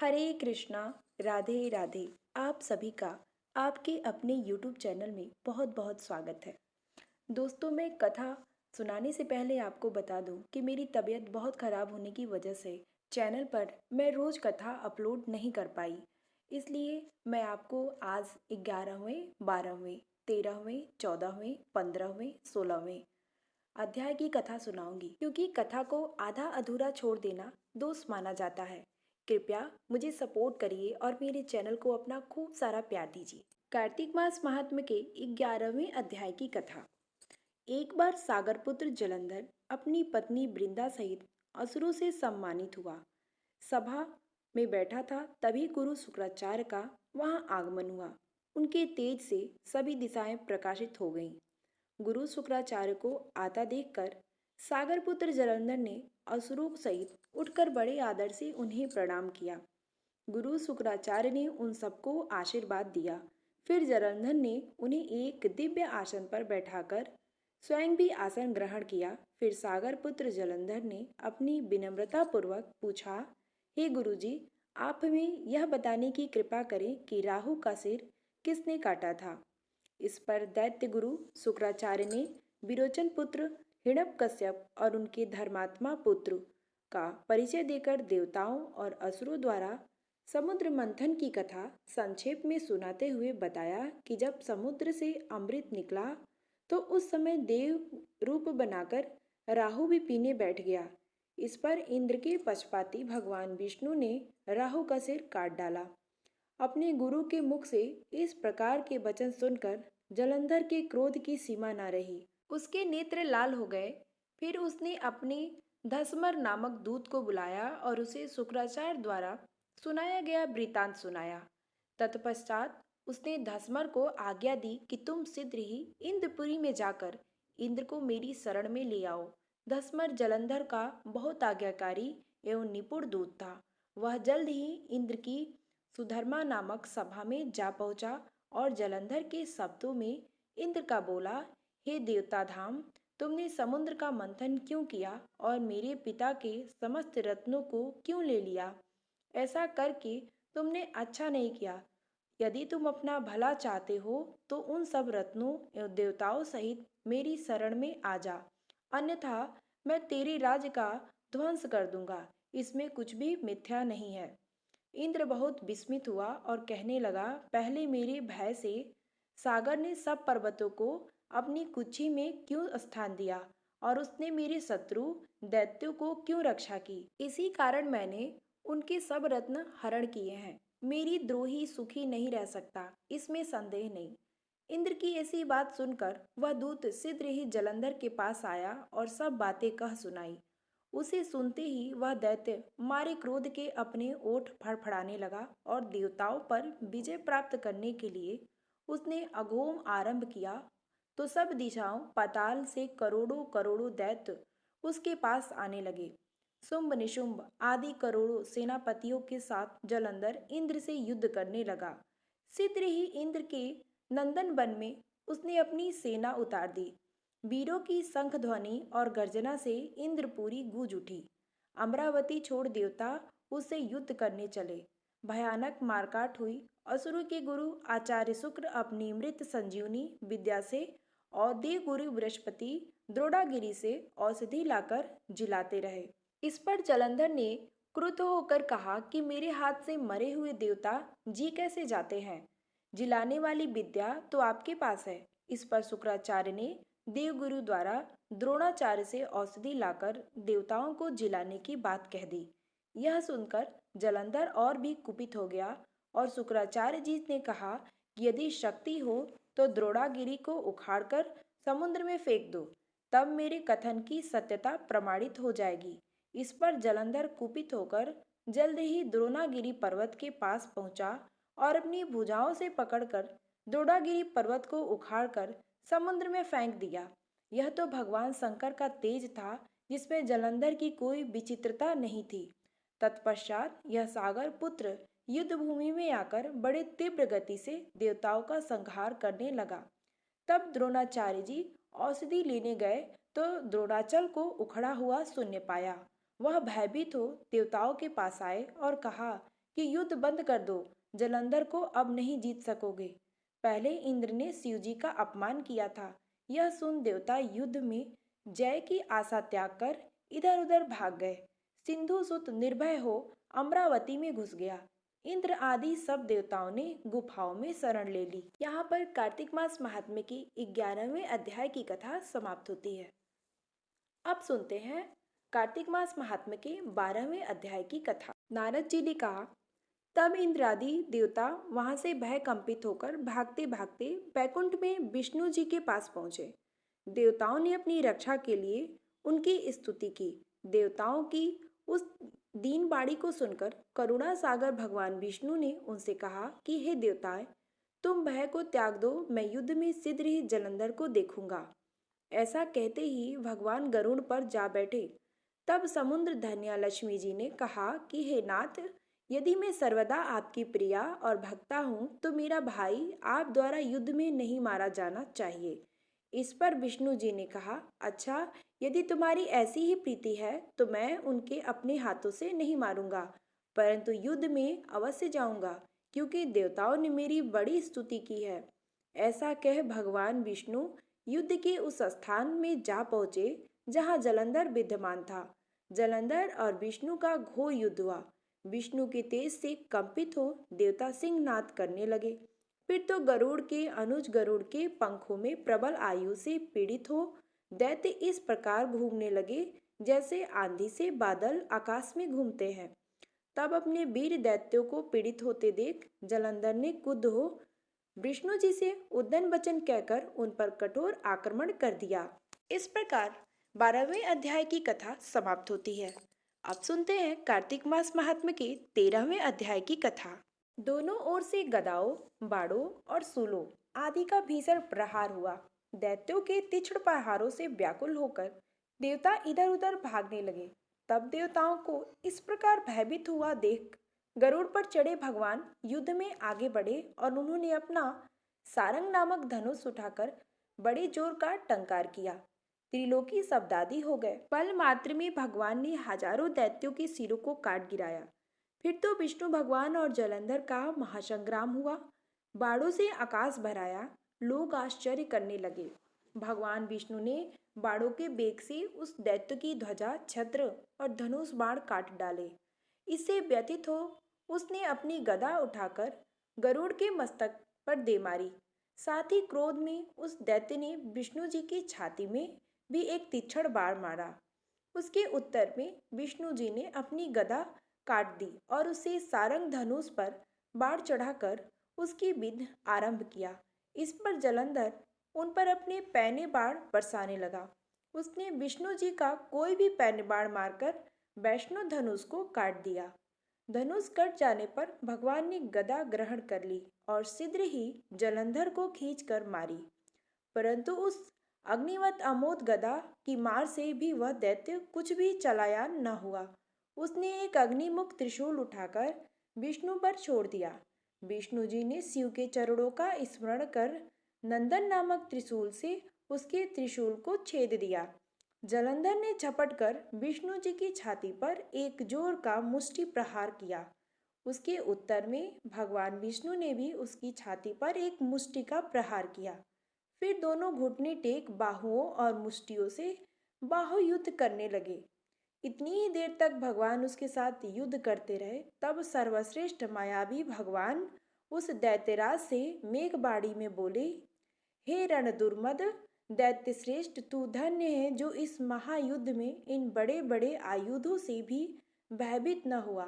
हरे कृष्णा। राधे राधे। आप सभी का आपके अपने YouTube चैनल में बहुत बहुत स्वागत है। दोस्तों, मैं कथा सुनाने से पहले आपको बता दूं कि मेरी तबीयत बहुत ख़राब होने की वजह से चैनल पर मैं रोज़ कथा अपलोड नहीं कर पाई। इसलिए मैं आपको आज 11वें, 12वें, 13वें, 14वें, 15वें, 16वें अध्याय की कथा सुनाऊंगी, क्योंकि कथा को आधा अधूरा छोड़ देना दोष माना जाता है। कृपया मुझे सपोर्ट करिए और मेरे चैनल को अपना खूब सारा प्यार दीजिए। कार्तिक मास महात्म्य के 11वें अध्याय की कथा। एक बार सागरपुत्र जलंधर अपनी पत्नी वृंदा सहित असुरों से सम्मानित हुआ। सभा में बैठा था, तभी गुरु शुक्राचार्य का वहां आगमन हुआ। उनके तेज से सभी दिशाएं प्रकाशित हो गईं। गुरु शुक्राचार्य को आता देखकर सागरपुत्र जलंधर ने असुरों सहित उठकर बड़े आदर से उन्हें प्रणाम किया। गुरु शुक्राचार्य ने उन सबको आशीर्वाद दिया। फिर जलंधर ने उन्हें एक दिव्य आसन पर बैठाकर स्वयं भी आसन ग्रहण किया। फिर सागरपुत्र जलंधर ने अपनी विनम्रता पूर्वक पूछा, हे गुरुजी, आप हमें यह बताने की कृपा करें कि राहु का सिर किसने काटा था। इस पर दैत्य गुरु शुक्राचार्य ने विरोचन पुत्र हिरण्यकश्यप और उनके धर्मात्मा पुत्र का परिचय देकर देवताओं और असुरों द्वारा समुद्र मंथन की कथा संक्षेप में सुनाते हुए बताया कि जब समुद्र से अमृत निकला तो उस समय देव रूप बनाकर राहु भी पीने बैठ गया। इस पर इंद्र के पक्षपाती भगवान विष्णु ने राहु का सिर काट डाला। अपने गुरु के मुख से इस प्रकार के वचन सुनकर जलंधर के क्रोध की सीमा न रही। उसके नेत्र लाल हो गए। फिर उसने अपने धसमर नामक दूत को बुलाया और उसे शुक्राचार्य द्वारा सुनाया गया वृतांत सुनाया। तत्पश्चात उसने धसमर को आज्ञा दी कि तुम शीघ्र ही इंद्रपुरी में जाकर इंद्र को मेरी शरण में ले आओ। धसमर जलंधर का बहुत आज्ञाकारी एवं निपुण दूत था। वह जल्द ही इंद्र की सुधर्मा नामक सभा में जा पहुंचा और जलंधर के शब्दों में इंद्र का बोला, हे देवता धाम, तुमने समुद्र का मंथन क्यों किया और मेरे पिता के समस्त रत्नों को क्यों ले लिया। ऐसा करके तुमने अच्छा नहीं किया। यदि तुम अपना भला चाहते हो तो उन सब रत्नों एवं देवताओं सहित मेरी शरण में आ जा, अन्यथा मैं तेरे राज्य का ध्वंस कर दूंगा। इसमें कुछ भी मिथ्या नहीं है। इंद्र बहुत विस्मित हुआ और कहने लगा, पहले मेरे भय से सागर ने सब पर्वतों को अपनी कुक्षी में क्यों स्थान दिया और उसने मेरे शत्रु दैत्यों को क्यों रक्षा की। इसी कारण मैंने उनके सब रत्न हरण किए हैं। मेरी द्रोही सुखी नहीं रह सकता, इसमें संदेह नहीं। इंद्र की ऐसी बात सुनकर वह दूत शीघ्र ही जलंधर के पास आया और सब बातें कह सुनाई। उसे सुनते ही वह दैत्य मारे क्रोध के अपने ओठ फड़फड़ाने लगा और देवताओं पर विजय प्राप्त करने के लिए उसने अघोम आरंभ किया। तो सब दिशाओं पाताल से करोड़ों करोड़ों दैत्य उसके पास आने लगे। शुंभ निशुंभ आदि करोड़ों सेनापतियों के साथ जलंधर इंद्र से युद्ध करने लगा। शीघ्र ही इंद्र के नंदन वन में उसने अपनी सेना उतार दी। वीरों की शंख ध्वनि और गर्जना से इंद्रपुरी गूंज उठी। अमरावती छोड़ देवता उससे युद्ध करने चले। भयानक मारकाट हुई। असुरों के गुरु आचार्य शुक्र अपनी मृत संजीवनी विद्या से और देव गुरु बृहस्पति द्रोणागिरी से औषधि लाकर जिलाते रहे। इस पर जलंधर ने क्रुद्ध होकर कहा कि मेरे हाथ से मरे हुए देवता जी कैसे जाते हैं। जिलाने वाली विद्या तो आपके पास है। इस पर शुक्राचार्य ने देवगुरु द्वारा द्रोणाचार्य से औषधि लाकर देवताओं को जिलाने की बात कह दी। यह सुनकर जलंधर और भी कुपित हो गया और शुक्राचार्य जी ने कहा कि यदि शक्ति हो तो द्रोणागिरी को उखाड़कर समुद्र में फेंक दो, तब मेरे कथन की सत्यता प्रमाणित हो जाएगी। इस पर जलंधर कुपित होकर जल्द ही द्रोणागिरी पर्वत के पास पहुंचा और अपनी भुजाओं से पकड़कर द्रोणागिरी पर्वत को उखाड़कर समुद्र में फेंक दिया। यह तो भगवान शंकर का तेज था, जिसमें जलंधर की कोई विचित्रता नहीं थी। तत्पश्चात यह सागर पुत्र युद्ध भूमि में आकर बड़े तीव्र गति से देवताओं का संहार करने लगा। तब द्रोणाचार्य जी औषधि लेने गए तो द्रोणाचल को उखड़ा हुआ शून्य पाया। वह भयभीत हो देवताओं के पास आए और कहा कि युद्ध बंद कर दो, जलंधर को अब नहीं जीत सकोगे। पहले इंद्र ने शिव जी का अपमान किया था। यह सुन देवता युद्ध में जय की आशा त्याग कर इधर उधर भाग गए। सिंधु सुत निर्भय हो अमरावती में घुस गया। इंद्र आदि सब देवताओं ने गुफाओं में शरण ले ली। यहाँ पर कार्तिक मास महात्म्य की 11वें अध्याय की कथा समाप्त होती है। अब सुनते हैं कार्तिक मास महात्म्य के 12वें अध्याय की कथा। नारद जी ने कहा, तब इंद्रादि देवता वहां से भय कंपित होकर भागते भागते बैकुंठ में विष्णु जी के पास पहुंचे। देवताओं ने अपनी रक्षा के लिए उनकी स्तुति की। देवताओं की उस दीन बाड़ी को सुनकर करुणा सागर भगवान विष्णु ने उनसे कहा कि हे देवताएं, तुम भय को त्याग दो, मैं युद्ध में शीघ्र ही जलंधर को देखूंगा। ऐसा कहते ही भगवान गरुड़ पर जा बैठे। तब समुद्र धन्या लक्ष्मी जी ने कहा कि हे नाथ, यदि मैं सर्वदा आपकी प्रिया और भक्ता हूँ तो मेरा भाई आप द्वारा युद्ध में नहीं मारा जाना चाहिए। इस पर विष्णु जी ने कहा, अच्छा, यदि तुम्हारी ऐसी ही प्रीति है तो मैं उनके अपने हाथों से नहीं मारूंगा, परंतु युद्ध में अवश्य जाऊंगा, क्योंकि देवताओं ने मेरी बड़ी स्तुति की है। ऐसा कह भगवान विष्णु युद्ध के उस स्थान में जा पहुंचे जहां जलंधर विद्यमान था। जलंधर और विष्णु का घोर युद्ध हुआ। विष्णु के तेज से कंपित हो देवता सिंहनाद करने लगे। फिर तो गरुड़ के अनुज गरुड़ के पंखों में प्रबल आयु से पीड़ित हो दैत्य इस प्रकार घूमने लगे जैसे आंधी से बादल आकाश में घूमते हैं। तब अपने वीर दैत्यों को पीड़ित होते देख जलंधर ने क्रुद्ध हो विष्णु जी से उद्दंड वचन कहकर उन पर कठोर आक्रमण कर दिया। इस प्रकार 12वें अध्याय की कथा समाप्त होती है। अब सुनते हैं कार्तिक मास महात्म्य के 13वें अध्याय की कथा। दोनों ओर से गदाओं, बाड़ों और सूलों आदि का भीषण प्रहार हुआ। दैत्यों के तीक्ष्ण प्रहारों से व्याकुल होकर देवता इधर उधर भागने लगे। तब देवताओं को इस प्रकार भयभीत हुआ देख गरुड़ पर चढ़े भगवान युद्ध में आगे बढ़े और उन्होंने अपना सारंग नामक धनुष उठाकर बड़े जोर का टंकार किया। त्रिलोकी शब्दादि हो गए। पल मात्र में भगवान ने हजारों दैत्यों के सिरों को काट गिराया। फिर तो विष्णु भगवान और जलंधर का महासंग्राम हुआ। बाणों से आकाश भराया। लोग आश्चर्य करने लगे। भगवान विष्णु ने बाणों के बेग से उस दैत्य की ध्वजा, छत्र और धनुष बाण काट डाले। इससे व्यथित हो उसने अपनी गदा उठाकर गरुड़ के मस्तक पर दे मारी। साथ ही क्रोध में उस दैत्य ने विष्णु जी की छाती में भी एक तीक्ष्ण बाण मारा। उसके उत्तर में विष्णु जी ने अपनी गदा काट दी और उसे सारंग धनुष पर बाण चढ़ाकर उसकी विध आरंभ किया। इस पर जलंधर उन पर अपने पैने बाण बरसाने लगा। उसने विष्णु जी का कोई भी पैने बाण मारकर वैष्णव धनुष को काट दिया। धनुष कट जाने पर भगवान ने गदा ग्रहण कर ली और शीघ्र ही जलंधर को खींचकर मारी। परंतु उस अग्निवत अमोद गदा की मार से भी वह दैत्य कुछ भी चलाया न हुआ। उसने एक अग्निमुख त्रिशूल उठाकर विष्णु पर छोड़ दिया। विष्णु जी ने शिव के चरणों का स्मरण कर नंदन नामक त्रिशूल से उसके त्रिशूल को छेद दिया। जलंधर ने झपट कर विष्णु जी की छाती पर एक जोर का मुष्टि प्रहार किया। उसके उत्तर में भगवान विष्णु ने भी उसकी छाती पर एक मुष्टि का प्रहार किया। फिर दोनों घुटने टेक बाहुओं और मुष्टियों से बाहु युद्ध करने लगे। इतनी ही देर तक भगवान उसके साथ युद्ध करते रहे। तब सर्वश्रेष्ठ मायावी भगवान उस दैत्यराज से मेघबाड़ी में बोले, हे रण दुर्मद दैत्य श्रेष्ठ, तू धन्य है जो इस महायुद्ध में इन बड़े बड़े आयुधों से भी भयभीत न हुआ।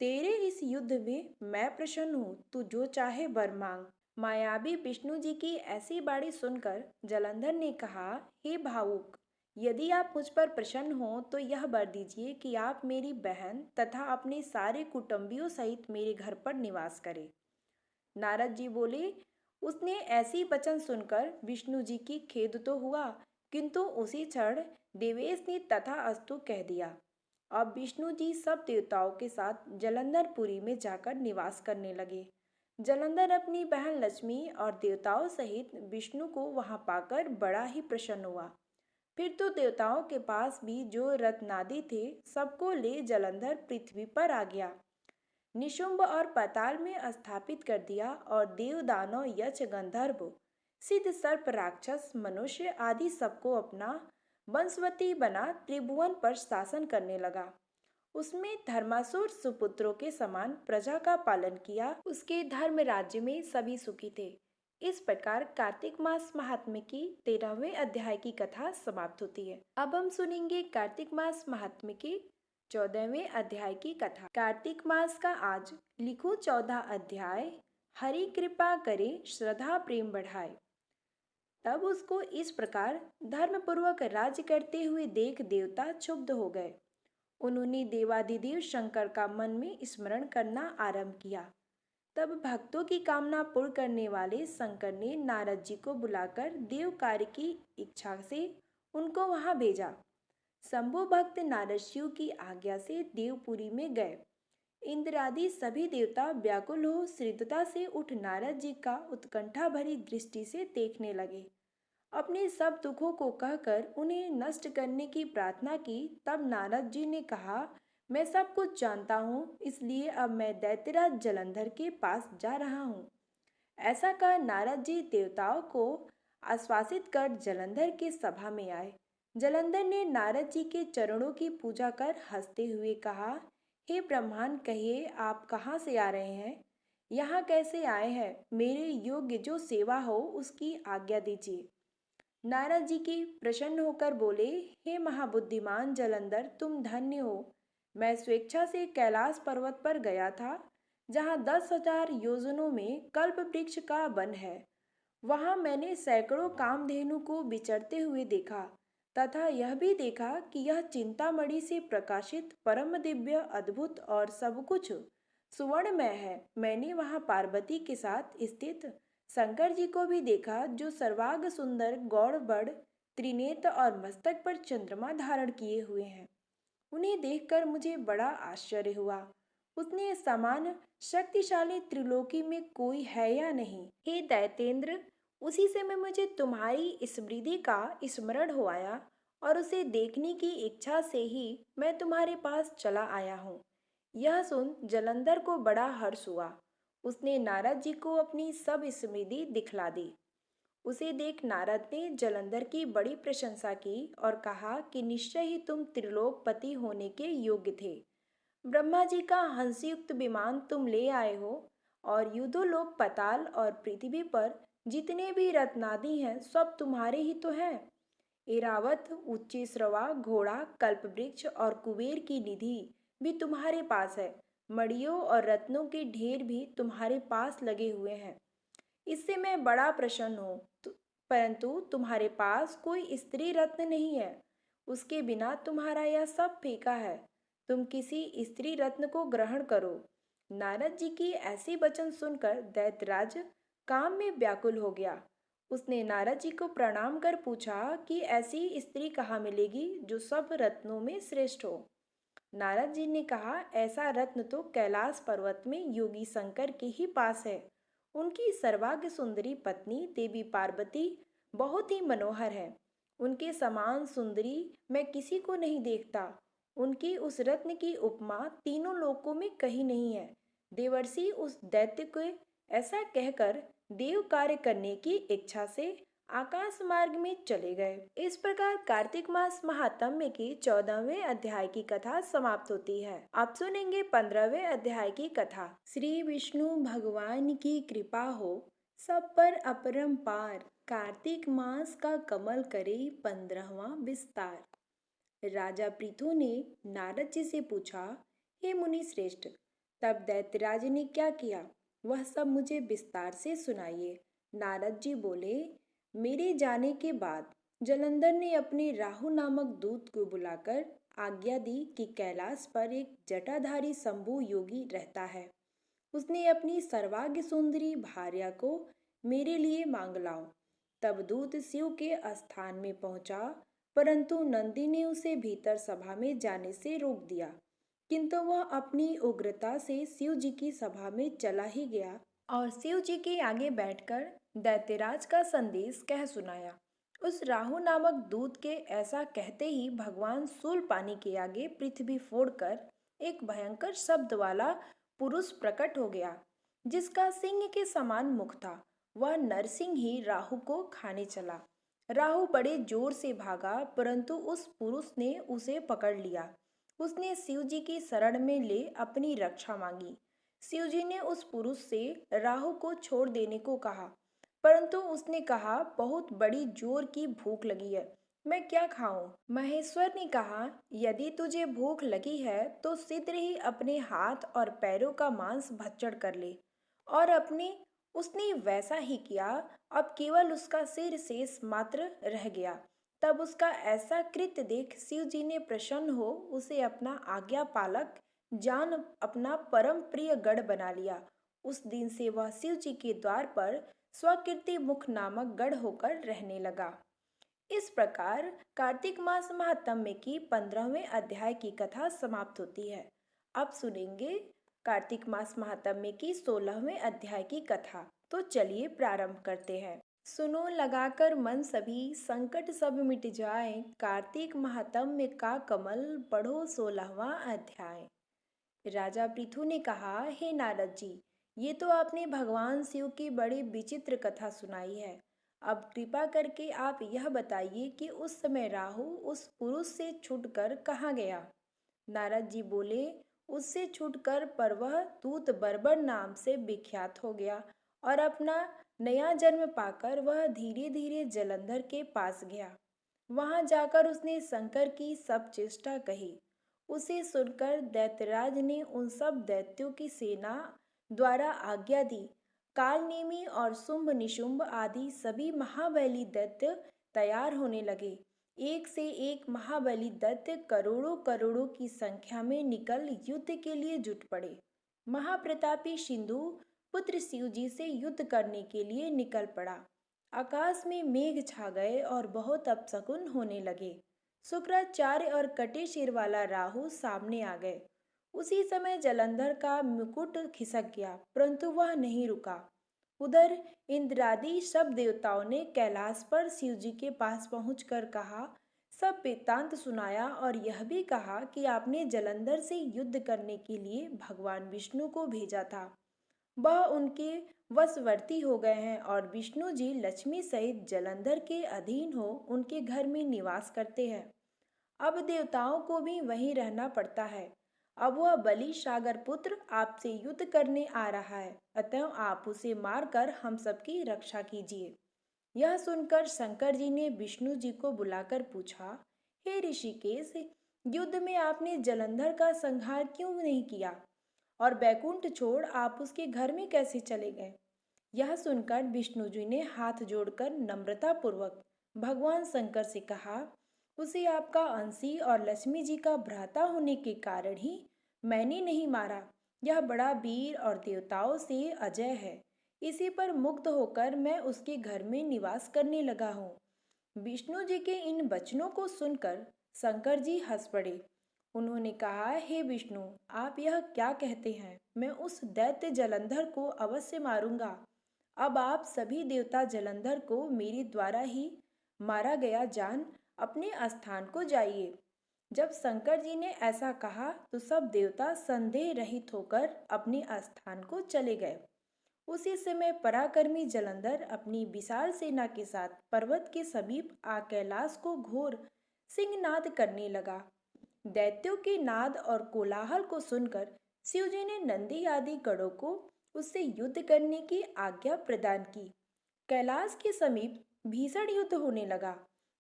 तेरे इस युद्ध में मैं प्रसन्न हूँ, तू जो चाहे वर मांग। मायावी विष्णु जी की ऐसी बाणी सुनकर जलंधर ने कहा, हे भावुक, यदि आप मुझ पर प्रसन्न हो तो यह वर दीजिए कि आप मेरी बहन तथा अपने सारे कुटुंबियों सहित मेरे घर पर निवास करें। नारद जी बोले, उसने ऐसी वचन सुनकर विष्णु जी की खेद तो हुआ, किंतु उसी क्षण देवेश ने तथास्तु कह दिया। अब विष्णु जी सब देवताओं के साथ जलंधरपुरी में जाकर निवास करने लगे। जलंधर अपनी बहन लक्ष्मी और देवताओं सहित विष्णु को वहां पाकर बड़ा ही प्रसन्न हुआ। फिर तो देवताओं के पास भी जो रत्नादि थे सबको ले जलंधर पृथ्वी पर आ गया। निशुंभ और पाताल में स्थापित कर दिया और देव दानव यक्ष गंधर्व सिद्ध सर्प राक्षस मनुष्य आदि सबको अपना वंशवती बना त्रिभुवन पर शासन करने लगा। उसमें धर्मासुर सुपुत्रों के समान प्रजा का पालन किया। उसके धर्म राज्य में सभी सुखी थे। इस प्रकार कार्तिक मास महात्म्य की 13वें अध्याय की कथा समाप्त होती है। अब हम सुनेंगे कार्तिक मास महात्म्य की 14वें अध्याय की कथा। कार्तिक मास का आज लिखो 14 अध्याय। हरि कृपा करे श्रद्धा प्रेम बढ़ाए। तब उसको इस प्रकार धर्मपूर्वक राज्य करते हुए देख देवता क्षुब्ध हो गए। उन्होंने देवादिदेव शंकर का मन में स्मरण करना आरंभ किया। तब भक्तों की कामना पूर्ण करने वाले शंकर ने नारद जी को बुलाकर देव कार्य की इच्छा से उनको वहां भेजा। शंभु भक्त नारद शिव की आज्ञा से देवपुरी में गए। इंद्र आदि सभी देवता व्याकुल हो श्रद्धता से उठ नारद जी का उत्कंठा भरी दृष्टि से देखने लगे। अपने सब दुखों को कहकर उन्हें नष्ट करने की प्रार्थना की। तब नारद जी ने कहा, मैं सब कुछ जानता हूँ, इसलिए अब मैं दैत्यराज जलंधर के पास जा रहा हूँ। ऐसा कह नारद जी देवताओं को आश्वासित कर जलंधर के सभा में आए। जलंधर ने नारद जी के चरणों की पूजा कर हंसते हुए कहा, हे ब्रह्मांड, कहिए आप कहाँ से आ रहे हैं, यहाँ कैसे आए हैं? मेरे योग्य जो सेवा हो उसकी आज्ञा दीजिए। नारद जी की प्रसन्न होकर बोले, हे महाबुद्धिमान जलंधर, तुम धन्य हो। मैं स्वेच्छा से कैलाश पर्वत पर गया था, जहाँ 10,000 योजनों में कल्प वृक्ष का वन है। वहां मैंने सैकड़ों कामधेनु को विचरते हुए देखा तथा यह भी देखा कि यह चिंतामणि से प्रकाशित परम दिव्य अद्भुत और सब कुछ सुवर्णमय है। मैंने वहां पार्वती के साथ स्थित शंकर जी को भी देखा, जो सर्वांग सुंदर गौड़ बड़ त्रिनेत्र और मस्तक पर चंद्रमा धारण किए हुए हैं। उन्हें देखकर मुझे बड़ा आश्चर्य हुआ। उसने समान शक्तिशाली त्रिलोकी में कोई है या नहीं। हे दैतेंद्र, उसी समय मुझे तुम्हारी स्मृति का स्मरण हो आया और उसे देखने की इच्छा से ही मैं तुम्हारे पास चला आया हूँ। यह सुन जलंधर को बड़ा हर्ष हुआ। उसने नारद जी को अपनी सब स्मृति दिखला दी। उसे देख नारद ने जलंधर की बड़ी प्रशंसा की और कहा कि निश्चय ही तुम त्रिलोकपति होने के योग्य थे। ब्रह्मा जी का हंसयुक्त विमान तुम ले आए हो और युद्धोलोक पाताल और पृथ्वी पर जितने भी रत्नादि हैं सब तुम्हारे ही तो हैं। एरावत, उच्ची श्रवा, घोड़ा, कल्पवृक्ष और कुबेर की निधि भी तुम्हारे पास है। मड़ियों और रत्नों के ढेर भी तुम्हारे पास लगे हुए हैं। इससे मैं बड़ा प्रसन्न हूँ। परंतु तुम्हारे पास कोई स्त्री रत्न नहीं है। उसके बिना तुम्हारा यह सब फीका है। तुम किसी स्त्री रत्न को ग्रहण करो। नारद जी की ऐसी वचन सुनकर दैत्यराज काम में व्याकुल हो गया। उसने नारद जी को प्रणाम कर पूछा कि ऐसी स्त्री कहाँ मिलेगी जो सब रत्नों में श्रेष्ठ हो। नारद जी ने कहा, ऐसा रत्न तो कैलाश पर्वत में योगी शंकर के ही पास है। उनकी सर्वांग सुंदरी पत्नी देवी पार्वती बहुत ही मनोहर है। उनके समान सुंदरी मैं किसी को नहीं देखता। उनकी उस रत्न की उपमा तीनों लोकों में कहीं नहीं है। देवर्षि उस दैत्य को ऐसा कहकर देव कार्य करने की इच्छा से आकाश मार्ग में चले गए। इस प्रकार कार्तिक मास महात्म्य की 14वें अध्याय की कथा समाप्त होती है। आप सुनेंगे 15वें अध्याय की कथा। श्री विष्णु भगवान की कृपा हो सब पर अपरंपार, कार्तिक मास का कमल करे 15वां विस्तार। राजा पृथु ने नारद जी से पूछा, हे मुनि श्रेष्ठ, तब दैत्यराज ने क्या किया, वह सब मुझे विस्तार से सुनाइए। नारद जी बोले, मेरे जाने के बाद जलंधर ने अपने राहु नामक दूत को बुलाकर आज्ञा दी कि कैलाश पर एक जटाधारी शंभु योगी रहता है। उसने अपनी सर्वांग सुंदरी भार्या को मेरे लिए मांग लाओ। तब दूत शिव के स्थान में पहुंचा, परंतु नंदी ने उसे भीतर सभा में जाने से रोक दिया। किंतु वह अपनी उग्रता से शिव जी की सभा में चला ही गया और शिव जी के आगे बैठकर दैत्यराज का संदेश कह सुनाया। उस राहु नामक दूत के ऐसा कहते ही भगवान शूल पानी के आगे पृथ्वी फोड़कर एक भयंकर शब्द वाला पुरुष प्रकट हो गया जिसका सिंह के समान मुख था। वह नरसिंह ही राहु को खाने चला। राहु बड़े जोर से भागा, परंतु उस पुरुष ने उसे पकड़ लिया। उसने शिव जी की शरण में ले अपनी रक्षा मांगी। शिव जी ने उस पुरुष से राहु को छोड़ देने को कहा, परंतु उसने कहा, बहुत बड़ी जोर की भूख लगी है, मैं क्या खाऊं? महेश्वर ने कहा, यदि तुझे भूख लगी है तो शीघ्र ही अपने हाथ और पैरों का मांस भक्षण कर ले। और अपने उसने वैसा ही किया। अब केवल उसका सिर शेष मात्र रह गया। तब उसका ऐसा कृत्य देख शिव जी ने प्रसन्न हो उसे अपना आज्ञा पालक जान अपना परम प्रिय गढ़ बना लिया। उस दिन से वह शिव जी के द्वार पर स्वकीर्ति मुख नामक गढ़ होकर रहने लगा। इस प्रकार कार्तिक मास महात्म्य की 15वें अध्याय की कथा समाप्त होती है। अब सुनेंगे कार्तिक मास महात्म्य की 16वें अध्याय की कथा। तो चलिए प्रारंभ करते हैं। सुनो लगाकर मन सभी, संकट सब मिट जाए, कार्तिक महात्म्य का कमल पढ़ो 16वां अध्याय। राजा पृथु ने कहा, हे नारद जी, ये तो आपने भगवान शिव की बड़ी विचित्र कथा सुनाई है। अब कृपा करके आप यह बताइए कि उस समय राहु उस पुरुष से छूटकर कहाँ गया? नारद जी बोले, उससे छूटकर पर वह दूत बर्बर नाम से विख्यात हो गया और अपना नया जन्म पाकर वह धीरे धीरे जलंधर के पास गया। वहां जाकर उसने शंकर की सब चेष्टा कही। उसे सुनकर दैत्यराज ने उन सब दैत्यों की सेना द्वारा आज्ञा दी। कालनेमी और शुंभ निशुंभ आदि सभी महाबली दैत्य तैयार होने लगे। एक से एक महाबली दैत्य करोड़ों करोड़ों की संख्या में निकल युद्ध के लिए जुट पड़े। महाप्रतापी सिंधु पुत्र शिव जी से युद्ध करने के लिए निकल पड़ा। आकाश में मेघ छा गए और बहुत अपशकुन होने लगे। शुक्राचार्य और कटे सिर वाला राहु सामने आ गए। उसी समय जलंधर का मुकुट खिसक गया, परंतु वह नहीं रुका। उधर इंद्रादि सब देवताओं ने कैलाश पर शिव जी के पास पहुंचकर कहा, सब वृत्तांत सुनाया और यह भी कहा कि आपने जलंधर से युद्ध करने के लिए भगवान विष्णु को भेजा था। वह उनके वशवर्ती हो गए हैं और विष्णु जी लक्ष्मी सहित जलंधर के अधीन हो उनके घर में निवास करते हैं। अब देवताओं को भी वहीं रहना पड़ता है। अब वह बलि सागर पुत्र आपसे युद्ध करने आ रहा है, अतः आप उसे मारकर हम सबकी रक्षा कीजिए। यह सुनकर शंकर जी ने विष्णु जी को बुलाकर पूछा, हे ऋषिकेश, युद्ध में आपने जलंधर का संहार क्यों नहीं किया और बैकुंठ छोड़ आप उसके घर में कैसे चले गए? यह सुनकर विष्णु जी ने हाथ जोड़कर नम्रता पूर्वक भगवान शंकर से कहा, उसे आपका अंशी और लक्ष्मी जी का भ्राता होने के कारण ही मैंने नहीं मारा। यह बड़ा वीर और देवताओं से अजय है। इसी पर मुक्त होकर मैं उसके घर में निवास करने लगा हूँ। विष्णु जी के इन वचनों को सुनकर शंकर जी हंस पड़े। उन्होंने कहा, हे विष्णु, आप यह क्या कहते हैं? मैं उस दैत्य जलंधर को अवश्य मारूंगा। अब आप सभी देवता जलंधर को मेरे द्वारा ही मारा गया जान अपने स्थान को जाइए। जब शंकर जी ने ऐसा कहा तो सब देवता संदेह रहित होकर अपने स्थान को चले गए। उसी समय पराक्रमी जलंधर अपनी विशाल सेना के साथ पर्वत के समीप आ कैलाश को घोर सिंहनाद करने लगा। दैत्यों के नाद और कोलाहल को सुनकर शिव जी ने नंदी आदि गणों को उससे युद्ध करने की आज्ञा प्रदान की। कैलाश के समीप भीषण युद्ध होने लगा।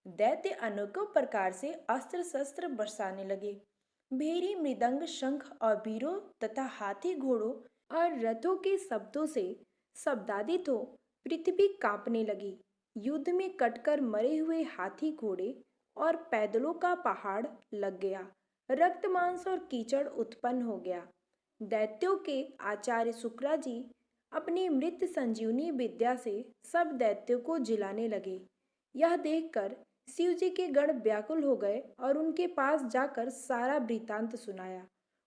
दैत्य अनेकों प्रकार से अस्त्र शस्त्र बरसाने लगे। भेरी मृदंग शंख और वीरों तथा हाथी घोड़ों और रथों के शब्दों से शब्दादित हो पृथ्वी कांपने लगी। युद्ध में कटकर मरे हुए हाथी घोड़े और पैदलों का पहाड़ लग गया। रक्त मांस और कीचड़ उत्पन्न हो गया। दैत्यों के आचार्य शुक्रा जी अपनी मृत संजीवनी विद्या से सब दैत्यों को जिलाने लगे। यह देखकर शिव जी के गण व्याकुल हो गए और उनके पास जाकर सारा वृत्तांत सुनाया।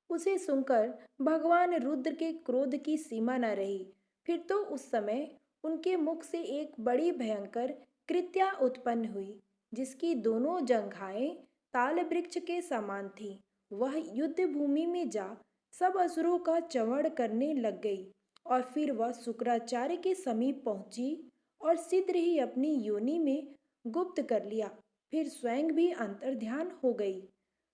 उसे सुनकर भगवान रुद्र के क्रोध की सीमा न रही। फिर तो उस समय उनके मुख से एक बड़ी भयंकर कृत्या उत्पन्न हुई, जिसकी दोनों जंघाएं ताल वृक्ष के समान थी। वह युद्ध भूमि में जा सब असुरों का चवड़ करने लग गई और फिर वह शुक्राचार्य के समीप पहुंची और शीघ्र ही अपनी योनि में गुप्त कर लिया। फिर स्वयं भी अंतर्ध्यान हो गई।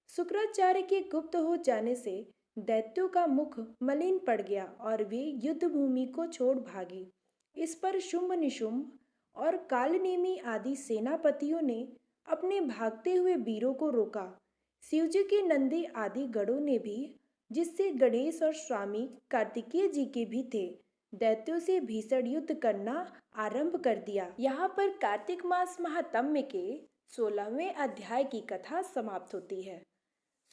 शुक्राचार्य के गुप्त हो जाने से दैत्यों का मुख मलिन पड़ गया और वे युद्ध भूमि को छोड़ भागे। इस पर शुंभ निशुंभ और कालनेमी आदि सेनापतियों ने अपने भागते हुए वीरों को रोका। शिवजी के नंदी आदि गणों ने भी, जिससे गणेश और स्वामी कार्तिकेय जी के भी थे, दैत्यों से भीषण युद्ध करना आरंभ कर दिया। यहाँ पर कार्तिक मास महात्म्य के 16वें अध्याय की कथा समाप्त होती है।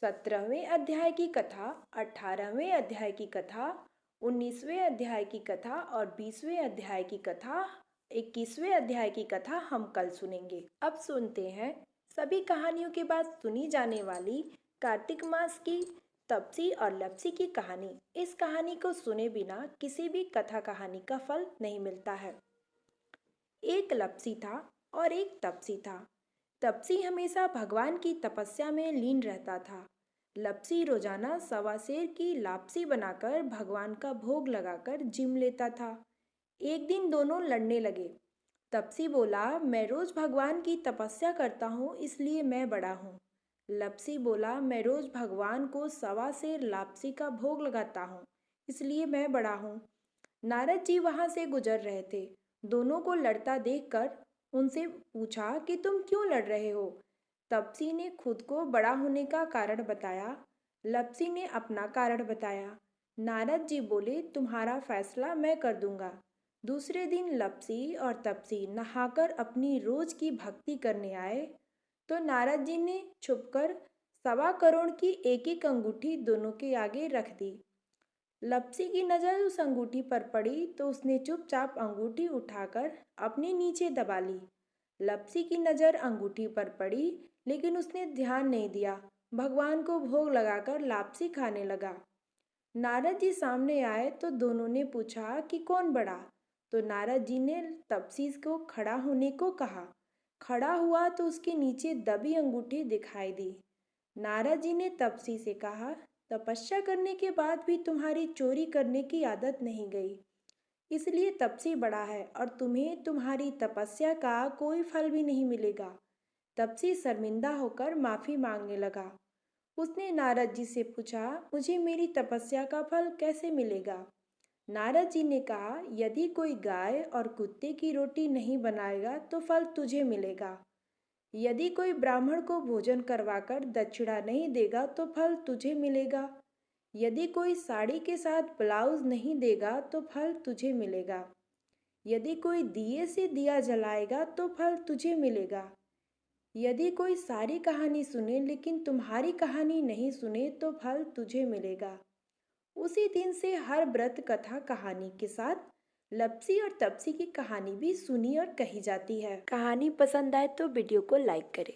17वें अध्याय की कथा, 18वें अध्याय की कथा, 19वें अध्याय की कथा और 20वें अध्याय की कथा, 21वें अध्याय की कथा हम कल सुनेंगे। अब सुनते हैं सभी कहानियों के बाद सुनी जाने वाली कार्तिक मास की तपसी और लपसी की कहानी। इस कहानी को सुने बिना किसी भी कथा कहानी का फल नहीं मिलता है। एक लपसी था और एक तपसी था। तपसी हमेशा भगवान की तपस्या में लीन रहता था। लपसी रोजाना सवा सेर की लापसी बनाकर भगवान का भोग लगाकर जिम लेता था। एक दिन दोनों लड़ने लगे। तपसी बोला, मैं रोज भगवान की तपस्या करता हूँ, इसलिए मैं बड़ा हूँ। लपसी बोला, मैं रोज भगवान को सवा सेर लापसी का भोग लगाता हूँ, इसलिए मैं बड़ा हूँ। नारद जी वहां से गुजर रहे थे। दोनों को लड़ता देखकर उनसे पूछा कि तुम क्यों लड़ रहे हो। तपसी ने खुद को बड़ा होने का कारण बताया। लपसी ने अपना कारण बताया। नारद जी बोले, तुम्हारा फैसला मैं कर दूंगा। दूसरे दिन लपसी और तपसी नहाकर अपनी रोज की भक्ति करने आए तो नारद जी ने छुपकर 1.25 करोड़ की एक एक अंगूठी दोनों के आगे रख दी। लपसी की नज़र उस अंगूठी पर पड़ी तो उसने चुपचाप अंगूठी उठाकर अपने नीचे दबा ली। लपसी की नज़र अंगूठी पर पड़ी लेकिन उसने ध्यान नहीं दिया। भगवान को भोग लगाकर लापसी खाने लगा। नारद जी सामने आए तो दोनों ने पूछा कि कौन बड़ा। तो नारद जी ने तपसी को खड़ा होने को कहा। खड़ा हुआ तो उसके नीचे दबी अंगूठी दिखाई दी। नारद जी ने तपसी से कहा, तपस्या करने के बाद भी तुम्हारी चोरी करने की आदत नहीं गई, इसलिए तपसी बड़ा है और तुम्हें तुम्हारी तपस्या का कोई फल भी नहीं मिलेगा। तपसी शर्मिंदा होकर माफी मांगने लगा। उसने नारद जी से पूछा, मुझे मेरी तपस्या का फल कैसे मिलेगा। नारद जी ने कहा, यदि कोई गाय और कुत्ते की रोटी नहीं बनाएगा तो फल तुझे मिलेगा। यदि कोई ब्राह्मण को भोजन करवाकर दक्षिणा नहीं देगा तो फल तुझे मिलेगा। यदि कोई साड़ी के साथ ब्लाउज नहीं देगा तो फल तुझे मिलेगा। यदि कोई दिए से दिया जलाएगा तो फल तुझे मिलेगा। यदि कोई सारी कहानी सुने लेकिन तुम्हारी कहानी नहीं सुने तो फल तुझे मिलेगा। उसी दिन से हर व्रत कथा कहानी के साथ लपसी और तपसी की कहानी भी सुनी और कही जाती है। कहानी पसंद आए तो वीडियो को लाइक करें।